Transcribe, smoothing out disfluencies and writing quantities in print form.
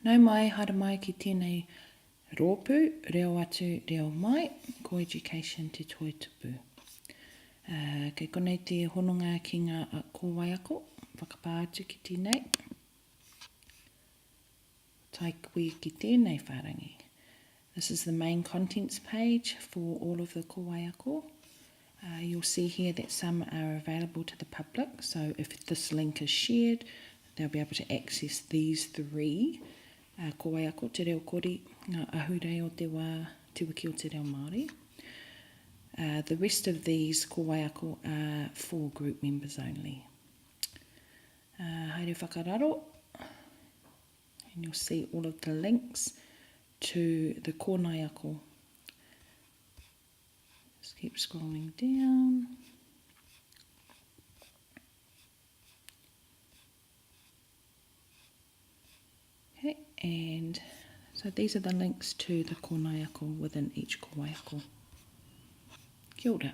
Nau mai, hara mai ki tēnei rōpū, reo atu, reo mai, ko education te toi tupu. Kei konei te hononga ki ngā Kōwae Ako, whakapā atu ki tēnei. Tai koe ki tēnei whārangi. This is the main contents page for all of the Kōwae Ako. You'll see here that some are available to the public, so if this link is shared, they'll be able to access these three Kōwae Ako, te reo kori, ngā ahurei o te wā, te wiki o te reo Māori. The rest of these Kōwae Ako are for group members only. Haere whakararo, and you'll see all of the links to the Kōnae Ako. Just keep scrolling down. Okay, and so these are the links to the Kōnae Ako within each Kōwae Ako. Kia ora.